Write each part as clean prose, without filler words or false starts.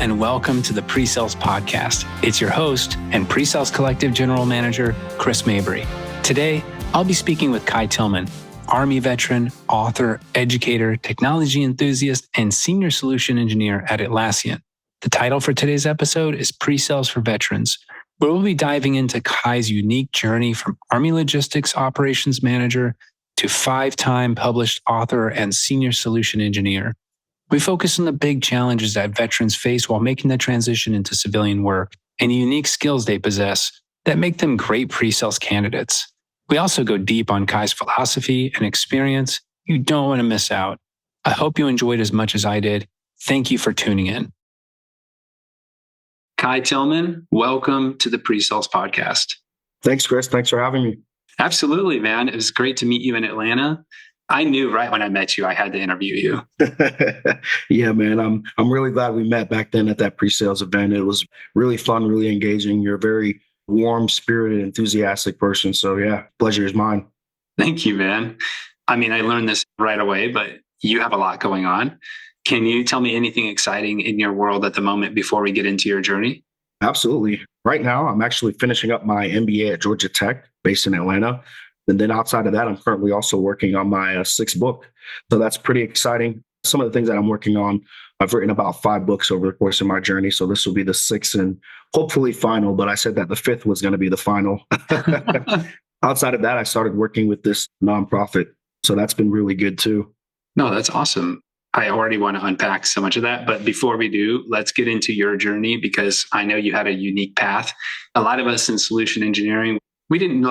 and welcome to the PreSales Podcast. It's your host and PreSales Collective General Manager, Chris Mabry. Today, I'll be speaking with Kai Tillman, Army veteran, author, educator, technology enthusiast, and senior solution engineer at Atlassian. The title for today's episode is PreSales for Veterans, where we'll be diving into Kai's unique journey from Army Logistics Operations Manager to 5-time published author and senior solution engineer. We focus on the big challenges that veterans face while making the transition into civilian work and the unique skills they possess that make them great pre-sales candidates. We also go deep on Kai's philosophy and experience. You don't want to miss out. I hope you enjoyed as much as I did. Thank you for tuning in. Kai Tillman, welcome to the PreSales Podcast. Thanks, Chris. Thanks for having me. Absolutely, man. It was great to meet you in Atlanta. I knew right when I met you, I had to interview you. Yeah, man. I'm really glad we met back then at that pre-sales event. It was really fun, really engaging. You're a very warm, spirited, enthusiastic person. So yeah, pleasure is mine. Thank you, man. I mean, I learned this right away, but you have a lot going on. Can you tell me anything exciting in your world at the moment before we get into your journey? Absolutely. Right now, I'm actually finishing up my MBA at Georgia Tech, based in Atlanta. And then outside of that, I'm currently also working on my sixth book. So that's pretty exciting. Some of the things that I'm working on, I've written about 5 books over the course of my journey. So this will be the 6th and hopefully final, but I said that the 5th was going to be the final. Outside of that, I started working with this nonprofit. So that's been really good too. No, that's awesome. I already want to unpack so much of that. But before we do, let's get into your journey because I know you had a unique path. A lot of us in solution engineering, we didn't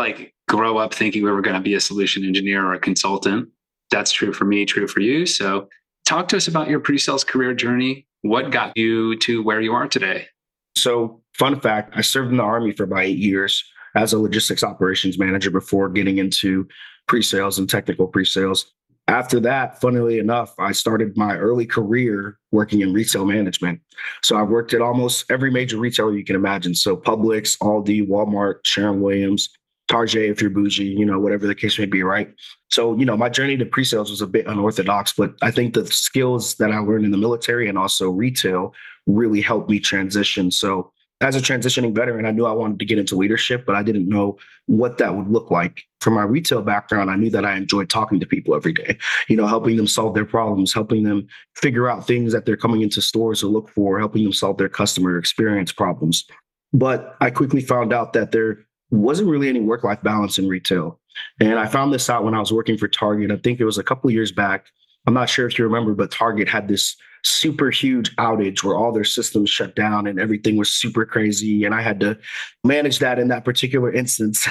grow up thinking we were going to be a solution engineer or a consultant. That's true for me, true for you. So talk to us about your pre-sales career journey. What got you to where you are today? So fun fact, I served in the Army for about 8 years as a logistics operations manager before getting into pre-sales and technical pre-sales. After that, funnily enough, I started my early career working in retail management. So I worked at almost every major retailer you can imagine. So Publix, Aldi, Walmart, Sherwin-Williams, Target, if you're bougie, whatever the case may be, right? So, my journey to pre-sales was a bit unorthodox, but I think the skills that I learned in the military and also retail really helped me transition. So as a transitioning veteran, I knew I wanted to get into leadership, but I didn't know what that would look like. From my retail background, I knew that I enjoyed talking to people every day, helping them solve their problems, helping them figure out things that they're coming into stores to look for, helping them solve their customer experience problems. But I quickly found out that there wasn't really any work-life balance in retail. And I found this out when I was working for Target. I think it was a couple of years back. I'm not sure if you remember, but Target had this super huge outage where all their systems shut down and everything was super crazy. And I had to manage that in that particular instance.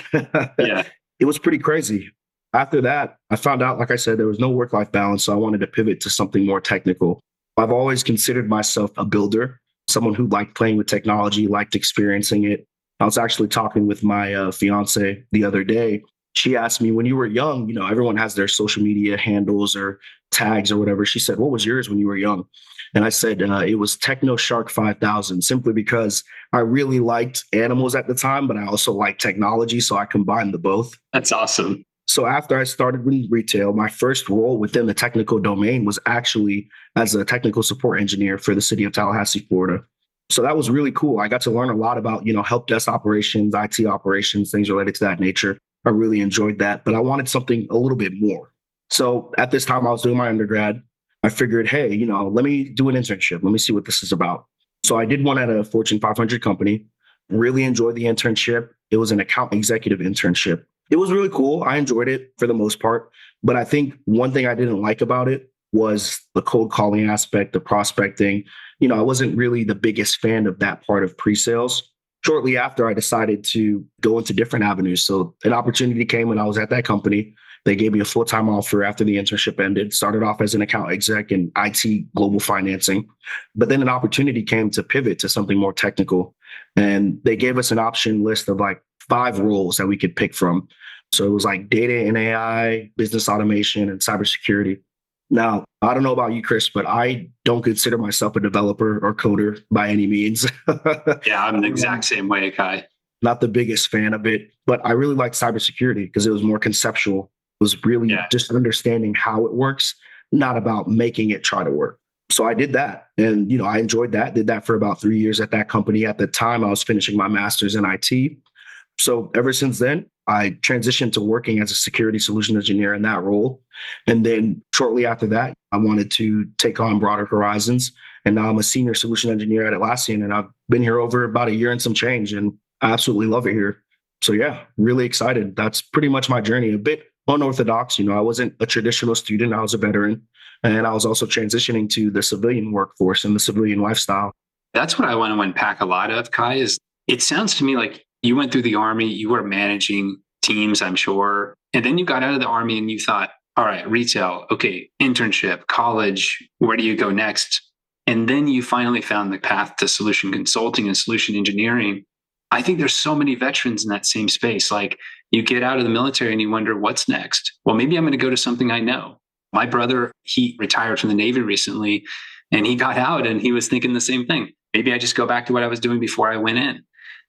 Yeah. It was pretty crazy. After that, I found out, like I said, there was no work-life balance. So I wanted to pivot to something more technical. I've always considered myself a builder, someone who liked playing with technology, liked experiencing it. I was actually talking with my fiance the other day. She asked me, when you were young, everyone has their social media handles or tags or whatever. She said, what was yours when you were young? And I said, it was Techno Shark 5000, simply because I really liked animals at the time, but I also liked technology. So I combined the both. That's awesome. So after I started with retail, my first role within the technical domain was actually as a technical support engineer for the city of Tallahassee, Florida. So that was really cool. I got to learn a lot about, help desk operations, IT operations, things related to that nature. I really enjoyed that, but I wanted something a little bit more. So at this time I was doing my undergrad. I figured, hey, let me do an internship. Let me see what this is about. So I did one at a Fortune 500 company, really enjoyed the internship. It was an account executive internship. It was really cool. I enjoyed it for the most part. But I think one thing I didn't like about it was the cold calling aspect, the prospecting. I wasn't really the biggest fan of that part of pre-sales. Shortly after, I decided to go into different avenues. So an opportunity came when I was at that company. They gave me a full-time offer after the internship ended. Started off as an account exec in IT global financing. But then an opportunity came to pivot to something more technical. And they gave us an option list of 5 roles that we could pick from. So it was data and AI, business automation, and cybersecurity. Now, I don't know about you, Chris, but I don't consider myself a developer or coder by any means. Yeah, I'm the exact same way, Kai. Not the biggest fan of it, but I really liked cybersecurity because it was more conceptual. It was really just understanding how it works, not about making it try to work. So I did that. And, I enjoyed that, did that for about 3 years at that company. At the time, I was finishing my master's in IT. So ever since then, I transitioned to working as a security solution engineer in that role. And then shortly after that, I wanted to take on broader horizons. And now I'm a senior solution engineer at Atlassian. And I've been here over about a year and some change. And I absolutely love it here. So yeah, really excited. That's pretty much my journey. A bit unorthodox. I wasn't a traditional student. I was a veteran. And I was also transitioning to the civilian workforce and the civilian lifestyle. That's what I want to unpack a lot of, Kai, is it sounds to me like you went through the Army, you were managing teams, I'm sure. And then you got out of the Army and you thought, all right, retail, okay, internship, college, where do you go next? And then you finally found the path to solution consulting and solution engineering. I think there's so many veterans in that same space. Like you get out of the military and you wonder, what's next? Well, maybe I'm going to go to something I know. My brother, he retired from the Navy recently and he got out and he was thinking the same thing. Maybe I just go back to what I was doing before I went in.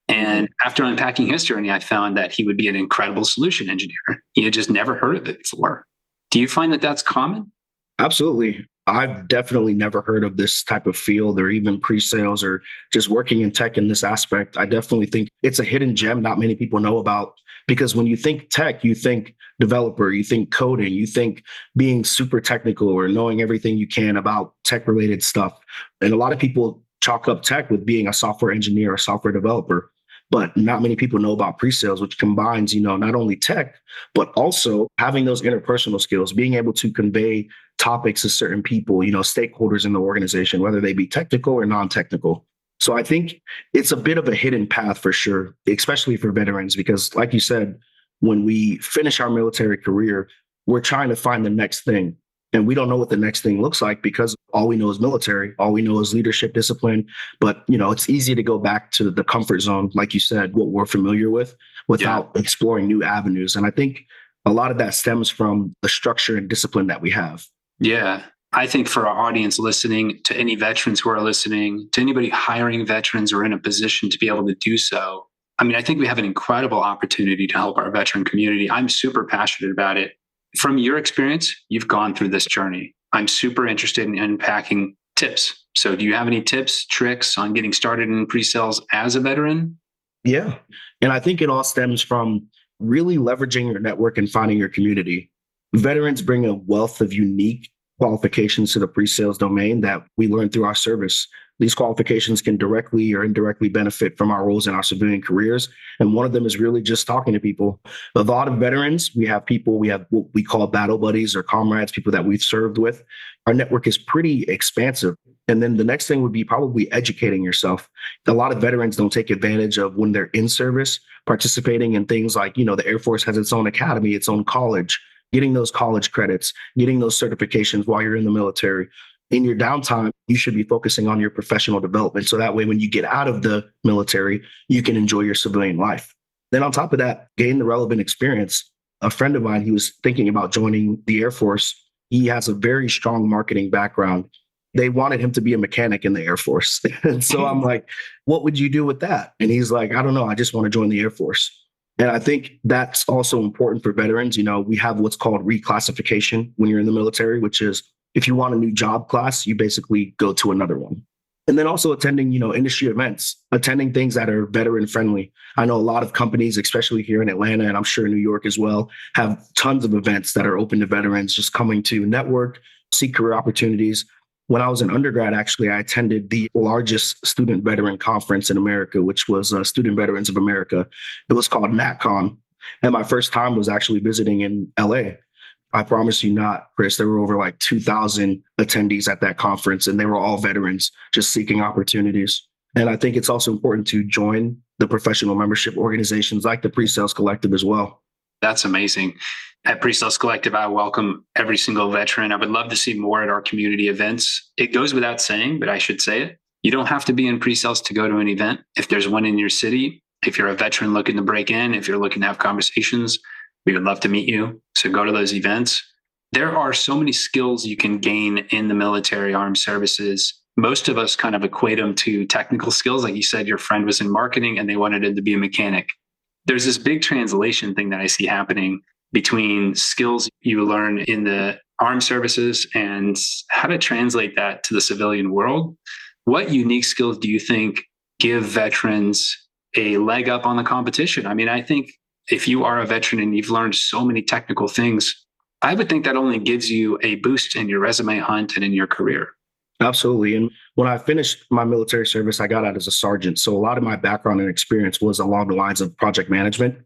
And after unpacking his journey, I found that he would be an incredible solution engineer. He had just never heard of it before. Do you find that that's common? Absolutely. I've definitely never heard of this type of field or even pre-sales or just working in tech in this aspect. I definitely think it's a hidden gem not many people know about, because when you think tech, you think developer, you think coding, you think being super technical or knowing everything you can about tech related stuff. And a lot of people chalk up tech with being a software engineer or software developer. But not many people know about pre-sales, which combines, not only tech, but also having those interpersonal skills, being able to convey topics to certain people, stakeholders in the organization, whether they be technical or non-technical. So I think it's a bit of a hidden path for sure, especially for veterans, because like you said, when we finish our military career, we're trying to find the next thing. And we don't know what the next thing looks like because all we know is military. All we know is leadership discipline. But, it's easy to go back to the comfort zone, like you said, what we're familiar with without exploring new avenues. And I think a lot of that stems from the structure and discipline that we have. Yeah. I think for our audience listening, to any veterans who are listening, to anybody hiring veterans or in a position to be able to do so, I think we have an incredible opportunity to help our veteran community. I'm super passionate about it. From your experience, you've gone through this journey. I'm super interested in unpacking tips. So do you have any tips, tricks on getting started in pre-sales as a veteran? Yeah. And I think it all stems from really leveraging your network and finding your community. Veterans bring a wealth of unique qualifications to the pre-sales domain that we learn through our service. These qualifications can directly or indirectly benefit from our roles in our civilian careers. And one of them is really just talking to people. A lot of veterans, we have what we call battle buddies or comrades, people that we've served with. Our network is pretty expansive. And then the next thing would be probably educating yourself. A lot of veterans don't take advantage of when they're in service, participating in things like, the Air Force has its own academy, its own college, getting those college credits, getting those certifications while you're in the military. In your downtime, you should be focusing on your professional development. So that way, when you get out of the military, you can enjoy your civilian life. Then on top of that, gain the relevant experience. A friend of mine, he was thinking about joining the Air Force. He has a very strong marketing background. They wanted him to be a mechanic in the Air Force. And so I'm like, what would you do with that? And he's like, I don't know. I just want to join the Air Force. And I think that's also important for veterans. We have what's called reclassification when you're in the military, which is if you want a new job class, you basically go to another one. And then also attending, industry events, attending things that are veteran friendly. I know a lot of companies, especially here in Atlanta, and I'm sure New York as well, have tons of events that are open to veterans just coming to network, seek career opportunities. When I was an undergrad, actually, I attended the largest student veteran conference in America, which was Student Veterans of America. It was called NatCon. And my first time was actually visiting in LA. I promise you not, Chris, there were over like 2,000 attendees at that conference, and they were all veterans just seeking opportunities. And I think it's also important to join the professional membership organizations like the PreSales Collective as well. That's amazing. At PreSales Collective, I welcome every single veteran. I would love to see more at our community events. It goes without saying, but I should say it. You don't have to be in pre-sales to go to an event. If there's one in your city, if you're a veteran looking to break in, if you're looking to have conversations, we would love to meet you. So go to those events. There are so many skills you can gain in the military armed services. Most of us kind of equate them to technical skills. Like you said, your friend was in marketing and they wanted him to be a mechanic. There's this big translation thing that I see happening between skills you learn in the armed services and how to translate that to the civilian world. What unique skills do you think give veterans a leg up on the competition? I mean, I think if you are a veteran and you've learned so many technical things, I would think that only gives you a boost in your resume hunt and in your career. Absolutely. And when I finished my military service, I got out as a sergeant. So a lot of my background and experience was along the lines of project management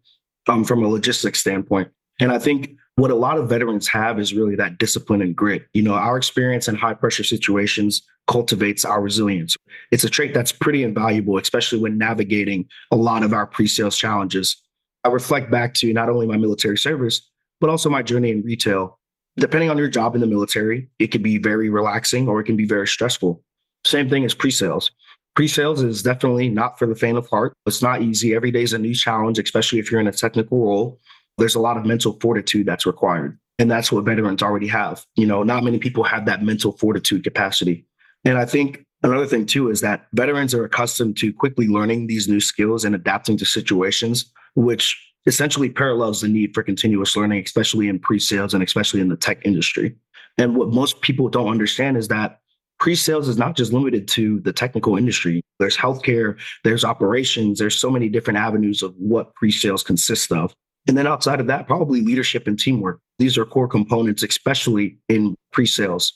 from a logistics standpoint. And I think what a lot of veterans have is really that discipline and grit. Our experience in high pressure situations cultivates our resilience. It's a trait that's pretty invaluable, especially when navigating a lot of our pre-sales challenges. I reflect back to not only my military service, but also my journey in retail. Depending on your job in the military, it can be very relaxing or it can be very stressful. Same thing as pre-sales. Pre-sales is definitely not for the faint of heart. It's not easy. Every day is a new challenge, especially if you're in a technical role. There's a lot of mental fortitude that's required. And that's what veterans already have. Not many people have that mental fortitude capacity. And I think another thing too is that veterans are accustomed to quickly learning these new skills and adapting to situations, which essentially parallels the need for continuous learning, especially in pre-sales and especially in the tech industry. And what most people don't understand is that pre-sales is not just limited to the technical industry. There's healthcare, there's operations, there's so many different avenues of what pre-sales consists of. And then outside of that, probably leadership and teamwork. These are core components, especially in pre-sales,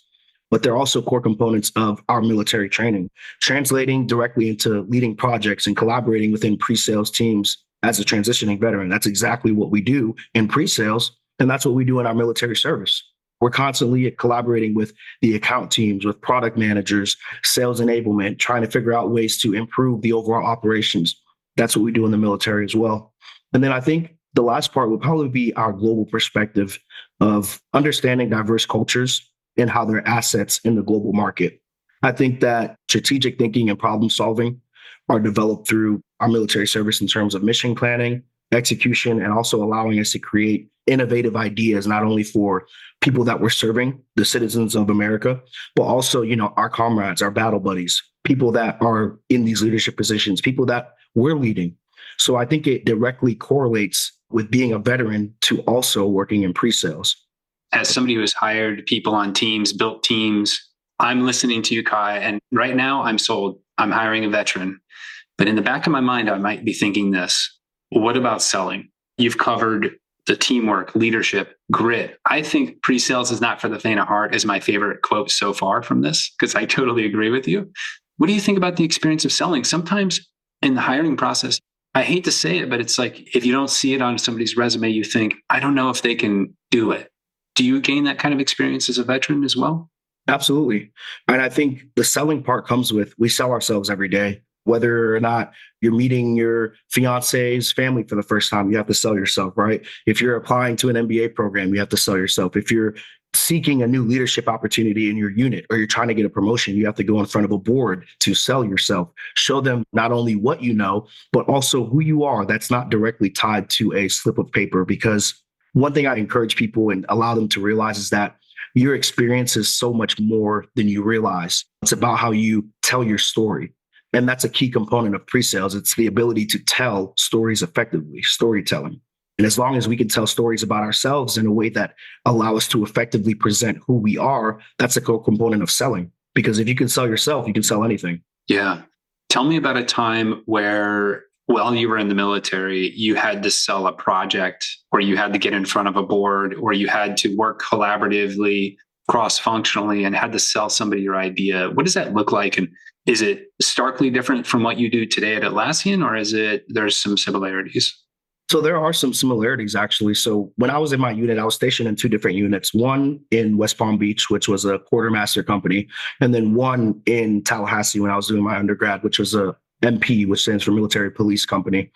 but they're also core components of our military training, translating directly into leading projects and collaborating within pre-sales teams. As a transitioning veteran, that's exactly what we do in pre-sales, and that's what we do in our military service. We're constantly collaborating with the account teams, with product managers, sales enablement, trying to figure out ways to improve the overall operations. That's what we do in the military as well. And then I think the last part would probably be our global perspective of understanding diverse cultures and how they're assets in the global market. I think that strategic thinking and problem solving are developed through our military service in terms of mission planning, execution, and also allowing us to create innovative ideas, not only for people that we're serving, the citizens of America, but also, our comrades, our battle buddies, people that are in these leadership positions, people that we're leading. So I think it directly correlates with being a veteran to also working in pre-sales. As somebody who has hired people on teams, built teams, I'm listening to you, Kai, and right now I'm sold. I'm hiring a veteran. But in the back of my mind, I might be thinking this. What about selling? You've covered the teamwork, leadership, grit. I think pre-sales is not for the faint of heart is my favorite quote so far from this, because I totally agree with you. What do you think about the experience of selling? Sometimes in the hiring process, I hate to say it, but it's like if you don't see it on somebody's resume, you think, I don't know if they can do it. Do you gain that kind of experience as a veteran as well? Absolutely. And I think the selling part comes with, we sell ourselves every day. Whether or not you're meeting your fiance's family for the first time, you have to sell yourself, right? If you're applying to an MBA program, you have to sell yourself. If you're seeking a new leadership opportunity in your unit or you're trying to get a promotion, you have to go in front of a board to sell yourself. Show them not only what you know, but also who you are. That's not directly tied to a slip of paper, because one thing I encourage people and allow them to realize is that your experience is so much more than you realize. It's about how you tell your story. And that's a key component of pre-sales. It's the ability to tell stories effectively, storytelling. And as long as we can tell stories about ourselves in a way that allow us to effectively present who we are, that's a core component of selling. Because if you can sell yourself, you can sell anything. Yeah. Tell me about a time where, while you were in the military, you had to sell a project, or you had to get in front of a board, or you had to work collaboratively, cross-functionally, and had to sell somebody your idea. What does that look like? And is it starkly different from what you do today at Atlassian, or there's some similarities? So there are some similarities, actually. So when I was in my unit, I was stationed in two different units, one in West Palm Beach, which was a quartermaster company, and then one in Tallahassee when I was doing my undergrad, which was a MP, which stands for Military Police Company.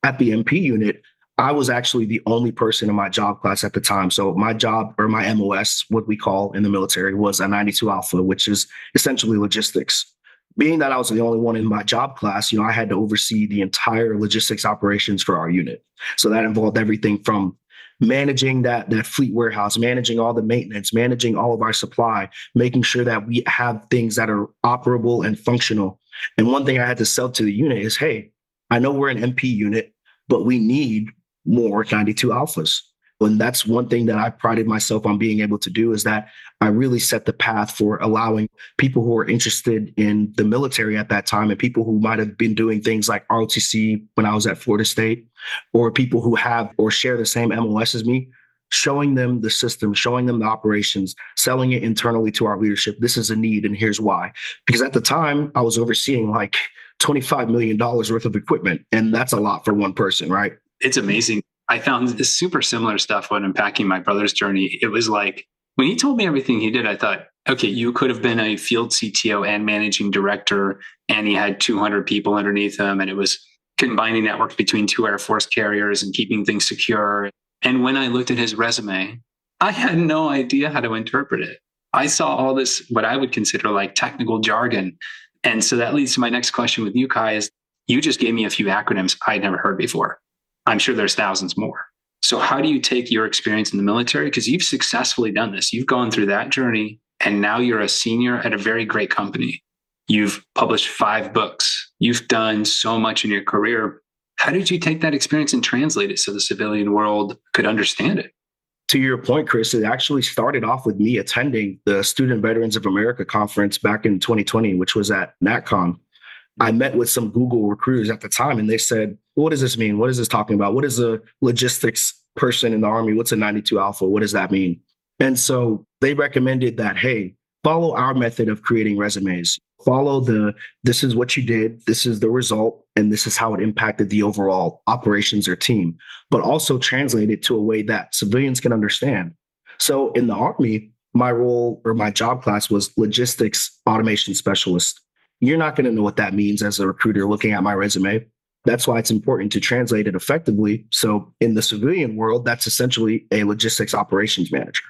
At the MP unit, I was actually the only person in my job class at the time. So my job, or my MOS, what we call in the military, was a 92 Alpha, which is essentially logistics. Being that I was the only one in my job class, I had to oversee the entire logistics operations for our unit. So that involved everything from managing that fleet warehouse, managing all the maintenance, managing all of our supply, making sure that we have things that are operable and functional. And one thing I had to sell to the unit is, hey, I know we're an MP unit, but we need more 92 Alphas. And that's one thing that I prided myself on being able to do, is that I really set the path for allowing people who are interested in the military at that time, and people who might have been doing things like ROTC when I was at Florida State, or people who have or share the same MOS as me, showing them the system, showing them the operations, selling it internally to our leadership. This is a need, and here's why. Because at the time, I was overseeing like $25 million worth of equipment, and that's a lot for one person, right? It's amazing. I found this super similar stuff when unpacking my brother's journey. It was like, when he told me everything he did, I thought, okay, you could have been a field CTO and managing director, and he had 200 people underneath him, and it was combining networks between 2 Air Force carriers and keeping things secure. And when I looked at his resume, I had no idea how to interpret it. I saw all this, what I would consider like technical jargon. And so that leads to my next question with you, Kai, is you just gave me a few acronyms I'd never heard before. I'm sure there's thousands more. So how do you take your experience in the military? Because you've successfully done this. You've gone through that journey, and now you're a senior at a very great company. You've published 5 books. You've done so much in your career. How did you take that experience and translate it so the civilian world could understand it? To your point, Chris, it actually started off with me attending the Student Veterans of America conference back in 2020, which was at NatCon. I met with some Google recruiters at the time, and they said, what does this mean? What is this talking about? What is a logistics person in the Army? What's a 92 Alpha? What does that mean? And so they recommended that, hey, follow our method of creating resumes. Follow this is what you did, this is the result, and this is how it impacted the overall operations or team, but also translate it to a way that civilians can understand. So in the Army, my role or my job class was logistics automation specialist. You're not going to know what that means as a recruiter looking at my resume. That's why it's important to translate it effectively. So in the civilian world, that's essentially a logistics operations manager.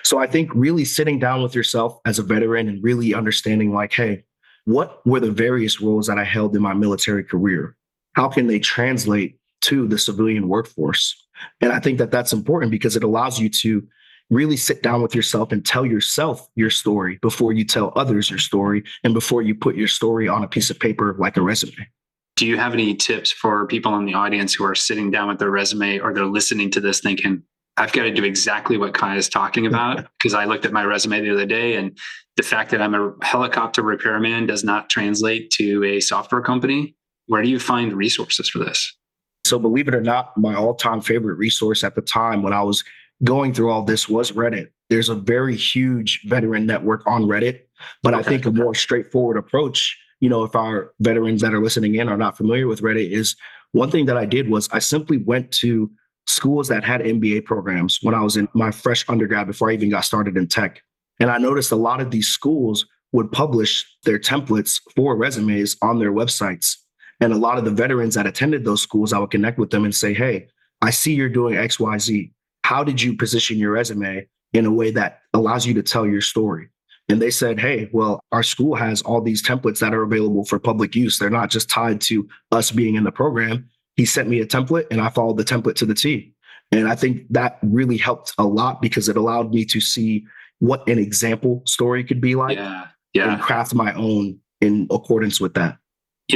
So I think really sitting down with yourself as a veteran and really understanding like, hey, what were the various roles that I held in my military career? How can they translate to the civilian workforce? And I think that that's important because it allows you to really sit down with yourself and tell yourself your story before you tell others your story and before you put your story on a piece of paper like a resume. Do you have any tips for people in the audience who are sitting down with their resume, or they're listening to this thinking, I've got to do exactly what Kai is talking about? Because I looked at my resume the other day, and the fact that I'm a helicopter repairman does not translate to a software company. Where do you find resources for this? So believe it or not, my all-time favorite resource at the time when I was going through all this was Reddit. There's a very huge veteran network on Reddit, but I think a more straightforward approach, if our veterans that are listening in are not familiar with Reddit, is one thing that I did was I simply went to schools that had MBA programs when I was in my fresh undergrad before I even got started in tech. And I noticed a lot of these schools would publish their templates for resumes on their websites. And a lot of the veterans that attended those schools, I would connect with them and say, hey, I see you're doing XYZ. How did you position your resume in a way that allows you to tell your story? And they said, hey, well, our school has all these templates that are available for public use. They're not just tied to us being in the program. He sent me a template and I followed the template to the T. And I think that really helped a lot because it allowed me to see what an example story could be like and craft my own in accordance with that.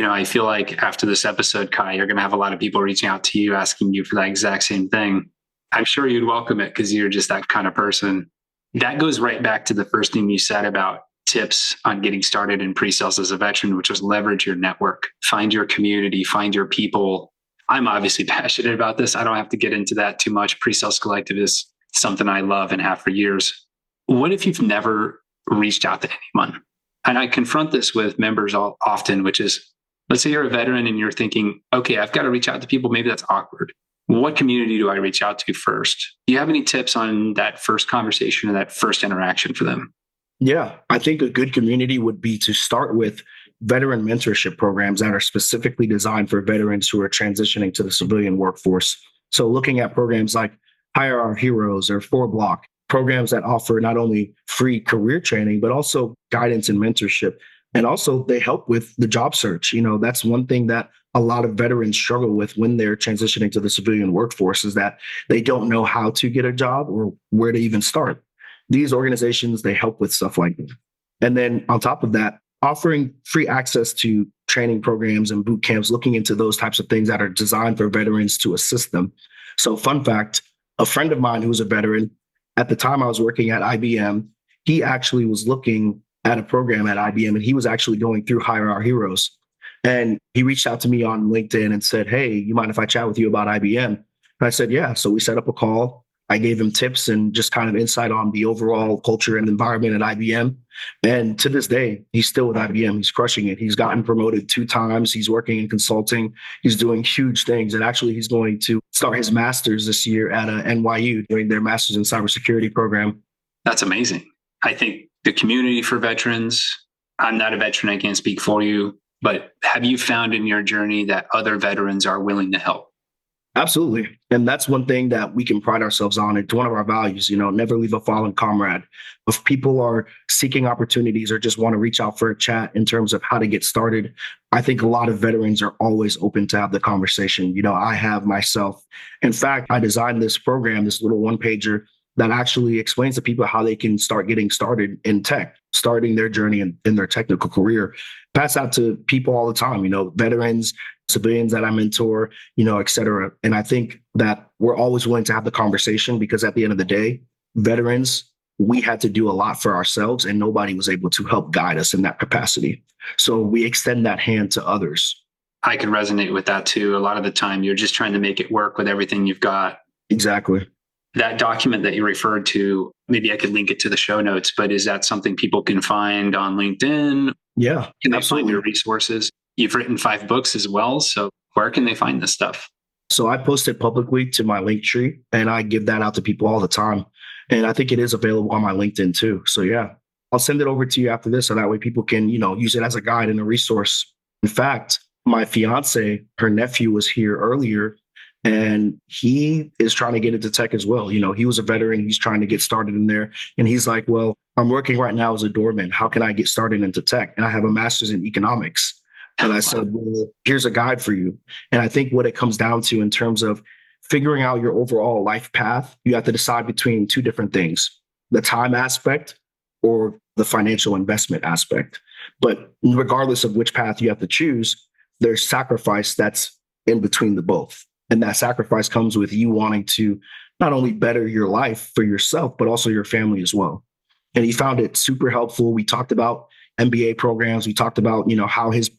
I feel like after this episode, Kai, you're going to have a lot of people reaching out to you, asking you for that exact same thing. I'm sure you'd welcome it because you're just that kind of person. That goes right back to the first thing you said about tips on getting started in pre-sales as a veteran, which was leverage your network, find your community, find your people. I'm obviously passionate about this. I don't have to get into that too much. Pre-sales Collective is something I love and have for years. What if you've never reached out to anyone? And I confront this with members often, which is, let's say you're a veteran and you're thinking, okay, I've got to reach out to people. Maybe that's awkward. What community do I reach out to first? Do you have any tips on that first conversation or that first interaction for them? Yeah, I think a good community would be to start with veteran mentorship programs that are specifically designed for veterans who are transitioning to the civilian workforce. So looking at programs like Hire Our Heroes or 4Block, programs that offer not only free career training, but also guidance and mentorship. And also they help with the job search. That's one thing that a lot of veterans struggle with when they're transitioning to the civilian workforce is that they don't know how to get a job or where to even start. These organizations, they help with stuff like that. And then on top of that, offering free access to training programs and boot camps, looking into those types of things that are designed for veterans to assist them. So fun fact, A friend of mine who was a veteran, at the time I was working at IBM, he actually was looking at a program at IBM and he was actually going through Hire Our Heroes. And he reached out to me on LinkedIn and said, "Hey, you mind if I chat with you about IBM?" And I said, "Yeah." So we set up a call. I gave him tips and just kind of insight on the overall culture and environment at IBM. And to this day, he's still with IBM. He's crushing it. He's gotten promoted 2 times. He's working in consulting. He's doing huge things. And actually, he's going to start his master's this year at NYU doing their master's in cybersecurity program. That's amazing. I think the community for veterans, I'm not a veteran, I can't speak for you, but have you found in your journey that other veterans are willing to help? Absolutely. And that's one thing that we can pride ourselves on. It's one of our values, never leave a fallen comrade. If people are seeking opportunities or just want to reach out for a chat in terms of how to get started, I think a lot of veterans are always open to have the conversation. I have myself. In fact, I designed this program, this little one-pager that actually explains to people how they can start getting started in tech, starting their journey in their technical career. Pass out to people all the time, veterans, civilians that I mentor, et cetera. And I think that we're always willing to have the conversation because at the end of the day, veterans, we had to do a lot for ourselves and nobody was able to help guide us in that capacity. So we extend that hand to others. I can resonate with that too. A lot of the time, you're just trying to make it work with everything you've got. Exactly. That document that you referred to, maybe I could link it to the show notes, but is that something people can find on LinkedIn? Yeah. Can they absolutely. find your resources? You've written 5 books as well. So where can they find this stuff? So I post it publicly to my Linktree and I give that out to people all the time. And I think it is available on my LinkedIn too. So yeah, I'll send it over to you after this. So that way people can, use it as a guide and a resource. In fact, my fiance, her nephew was here earlier and he is trying to get into tech as well. He was a veteran. He's trying to get started in there. And he's like, "Well, I'm working right now as a doorman. How can I get started into tech? And I have a master's in economics." And I said, "Well, here's a guide for you." And I think what it comes down to in terms of figuring out your overall life path, you have to decide between 2 different things, the time aspect or the financial investment aspect. But regardless of which path you have to choose, there's sacrifice that's in between the both. And that sacrifice comes with you wanting to not only better your life for yourself, but also your family as well. And he found it super helpful. We talked about MBA programs. We talked about, how his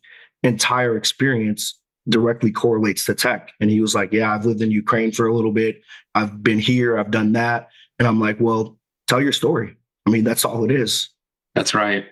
entire experience directly correlates to tech. And he was like, "Yeah, I've lived in Ukraine for a little bit. I've been here. I've done that." And I'm like, "Well, tell your story." I mean, that's all it is. That's right.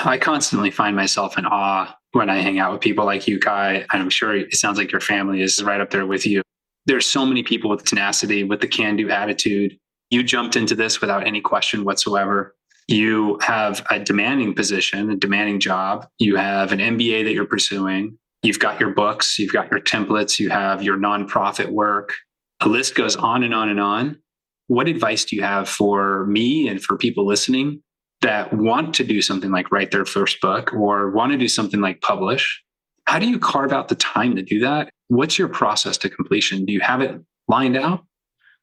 I constantly find myself in awe when I hang out with people like you, Kai. And I'm sure it sounds like your family is right up there with you. There's so many people with tenacity, with the can-do attitude. You jumped into this without any question whatsoever. You have a demanding position, a demanding job. You have an MBA that you're pursuing. You've got your books, you've got your templates, you have your nonprofit work. The list goes on and on and on. What advice do you have for me and for people listening that want to do something like write their first book or want to do something like publish? How do you carve out the time to do that? What's your process to completion? Do you have it lined out?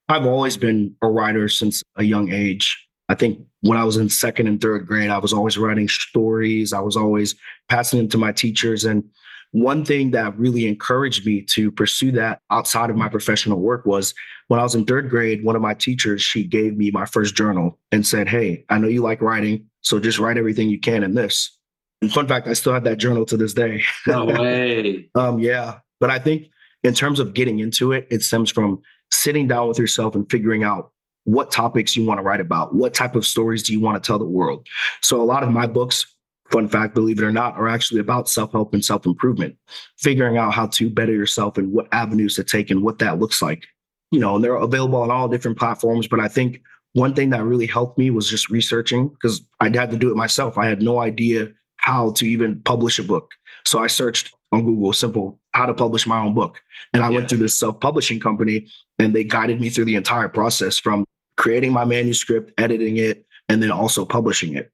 I've always been a writer since a young age. I think when I was in 2nd and 3rd grade, I was always writing stories. I was always passing them to my teachers. And one thing that really encouraged me to pursue that outside of my professional work was when I was in 3rd grade, one of my teachers, she gave me my first journal and said, "Hey, I know you like writing, so just write everything you can in this." And fun fact, I still have that journal to this day. No way. Yeah. But I think in terms of getting into it, it stems from sitting down with yourself and figuring out what topics you want to write about. What type of stories do you want to tell the world? So a lot of my books, fun fact, believe it or not, are actually about self-help and self-improvement, figuring out how to better yourself and what avenues to take and what that looks like. And they're available on all different platforms. But I think one thing that really helped me was just researching because I had to do it myself. I had no idea how to even publish a book. So I searched on Google, simple, how to publish my own book. And I went through this self-publishing company and they guided me through the entire process from creating my manuscript, editing it, and then also publishing it.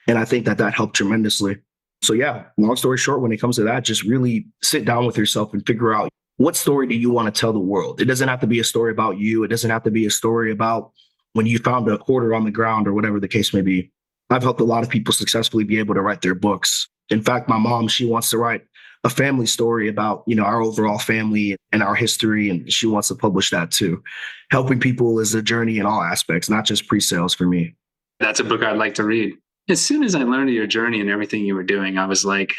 And I think that helped tremendously. So yeah, long story short, when it comes to that, just really sit down with yourself and figure out what story do you want to tell the world? It doesn't have to be a story about you. It doesn't have to be a story about when you found a quarter on the ground or whatever the case may be. I've helped a lot of people successfully be able to write their books. In fact, my mom, she wants to write a family story about, our overall family and our history. And she wants to publish that too. Helping people is a journey in all aspects, not just pre-sales for me. That's a book I'd like to read. As soon as I learned of your journey and everything you were doing, I was like,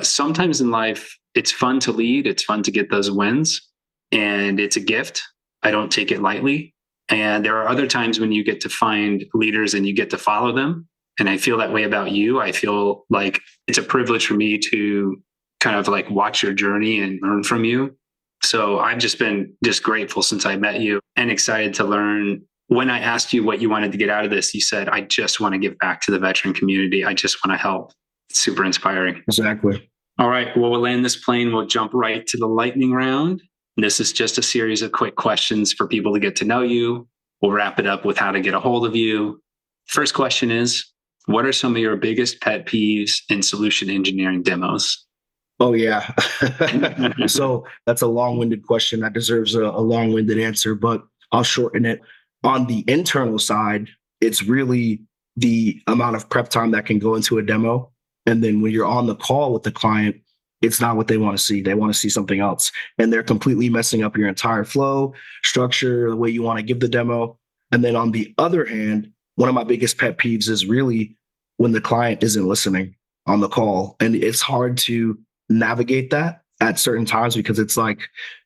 sometimes in life, it's fun to lead. It's fun to get those wins, and it's a gift. I don't take it lightly. And there are other times when you get to find leaders and you get to follow them. And I feel that way about you. I feel like it's a privilege for me to kind of like watch your journey and learn from you. So I've just been grateful since I met you and excited to learn. When I asked you what you wanted to get out of this, you said, I just want to give back to the veteran community. I just want to help. It's super inspiring. Exactly. All right. Well, we'll land this plane. We'll jump right to the lightning round. This is just a series of quick questions for people to get to know you. We'll wrap it up with how to get a hold of you. First question is, what are some of your biggest pet peeves in solution engineering demos? Oh, yeah. So that's a long-winded question that deserves a long-winded answer, but I'll shorten it. On the internal side, it's really the amount of prep time that can go into a demo. And then when you're on the call with the client, it's not what they want to see. They want to see something else. And they're completely messing up your entire flow, structure, the way you want to give the demo. And then on the other hand, one of my biggest pet peeves is really when the client isn't listening on the call. And it's hard to navigate that at certain times because it's like,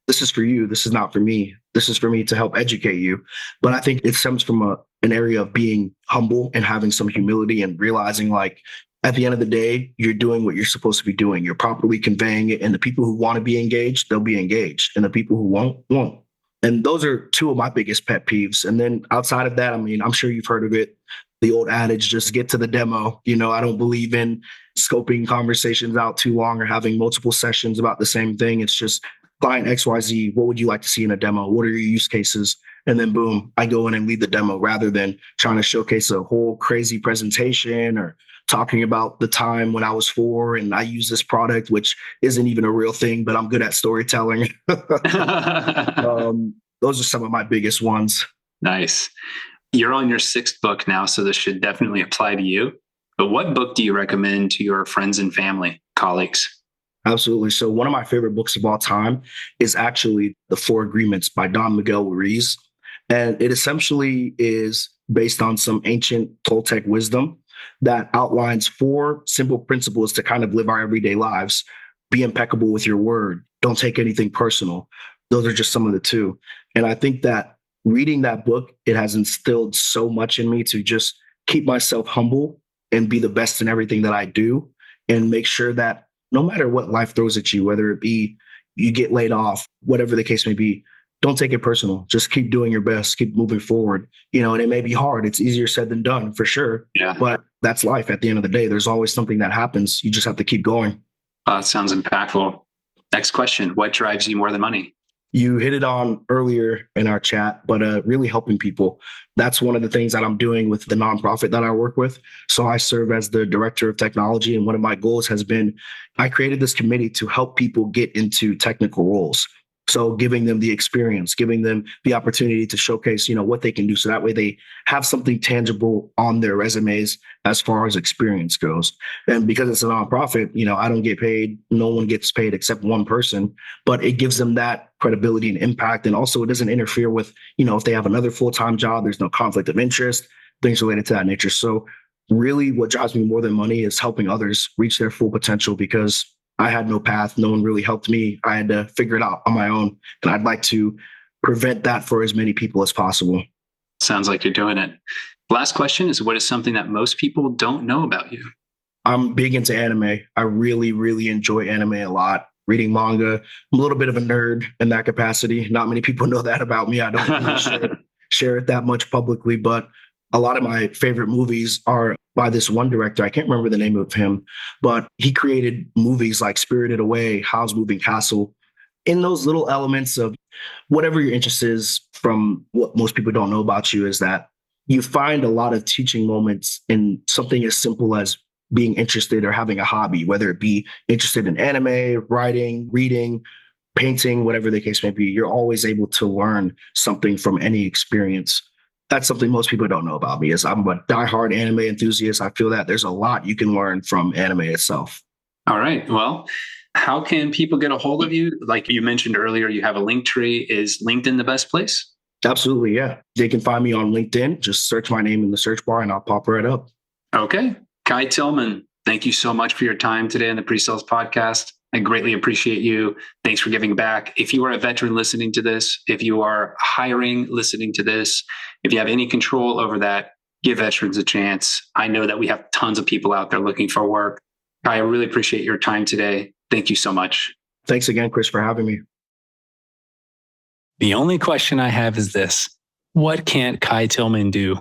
this is for you. This is not for me. This is for me to help educate you. But I think it stems from an area of being humble and having some humility and realizing like, at the end of the day, you're doing what you're supposed to be doing. You're properly conveying it. And the people who want to be engaged, they'll be engaged. And the people who won't. And those are two of my biggest pet peeves. And then outside of that, I mean, I'm sure you've heard of it. The old adage, just get to the demo. I don't believe in scoping conversations out too long or having multiple sessions about the same thing. It's just client XYZ, what would you like to see in a demo? What are your use cases? And then boom, I go in and lead the demo rather than trying to showcase a whole crazy presentation or talking about the time when I was 4 and I use this product, which isn't even a real thing, but I'm good at storytelling. Those are some of my biggest ones. Nice. You're on your 6th book now, so this should definitely apply to you. But what book do you recommend to your friends and family, colleagues? Absolutely. So one of my favorite books of all time is actually The 4 Agreements by Don Miguel Ruiz. And it essentially is based on some ancient Toltec wisdom that outlines 4 simple principles to kind of live our everyday lives. Be impeccable with your word. Don't take anything personal. Those are just some of the 2. And I think that reading that book, it has instilled so much in me to just keep myself humble and be the best in everything that I do and make sure that no matter what life throws at you, whether it be you get laid off, whatever the case may be, don't take it personal. Just keep doing your best, keep moving forward. And it may be hard. It's easier said than done for sure. Yeah. But that's life at the end of the day. There's always something that happens. You just have to keep going. That sounds impactful. Next question. What drives you more than money? You hit it on earlier in our chat, but really helping people. That's one of the things that I'm doing with the nonprofit that I work with. So I serve as the director of technology. And one of my goals has been, I created this committee to help people get into technical roles. So giving them the experience, giving them the opportunity to showcase, what they can do. So that way they have something tangible on their resumes as far as experience goes. And because it's a nonprofit, I don't get paid. No one gets paid except one person, but it gives them that credibility and impact. And also it doesn't interfere with, if they have another full-time job, there's no conflict of interest, things related to that nature. So really what drives me more than money is helping others reach their full potential because I had no path. No one really helped me. I had to figure it out on my own. And I'd like to prevent that for as many people as possible. Sounds like you're doing it. Last question is, what is something that most people don't know about you? I'm big into anime. I really, really enjoy anime a lot. Reading manga. I'm a little bit of a nerd in that capacity. Not many people know that about me. I don't really share it that much publicly, but a lot of my favorite movies are by this one director. I can't remember the name of him, but he created movies like Spirited Away, Howl's Moving Castle. In those little elements of whatever your interest is, from what most people don't know about you, is that you find a lot of teaching moments in something as simple as being interested or having a hobby, whether it be interested in anime, writing, reading, painting, whatever the case may be. You're always able to learn something from any experience. That's something most people don't know about me, is I'm a diehard anime enthusiast. I feel that there's a lot you can learn from anime itself. All right. Well, How can people get a hold of you? Like you mentioned earlier, you have a link tree. Is LinkedIn the best place? Absolutely, yeah. They can find me on LinkedIn. Just search my name in the search bar and I'll pop right up. Okay. Kai Tillman, thank you so much for your time today on the PreSales Podcast. I greatly appreciate you. Thanks for giving back. If you are a veteran listening to this, if you are hiring listening to this, if you have any control over that, give veterans a chance. I know that we have tons of people out there looking for work. Kai, I really appreciate your time today. Thank you so much. Thanks again, Chris, for having me. The only question I have is this: what can't Kai Tillman do?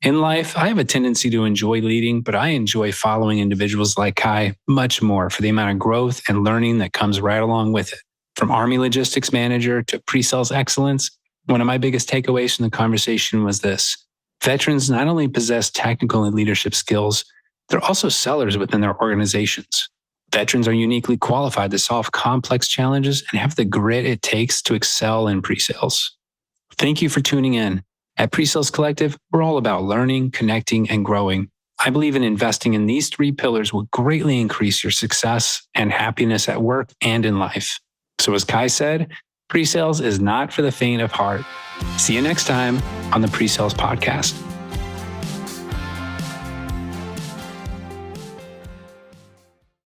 In life, I have a tendency to enjoy leading, but I enjoy following individuals like Kai much more for the amount of growth and learning that comes right along with it. From Army Logistics Manager to pre-sales excellence, one of my biggest takeaways from the conversation was this: veterans not only possess technical and leadership skills, they're also sellers within their organizations. Veterans are uniquely qualified to solve complex challenges and have the grit it takes to excel in pre-sales. Thank you for tuning in. At PreSales Collective, we're all about learning, connecting, and growing. I believe in investing in these 3 pillars will greatly increase your success and happiness at work and in life. So as Kai said, pre-sales is not for the faint of heart. See you next time on the PreSales Podcast.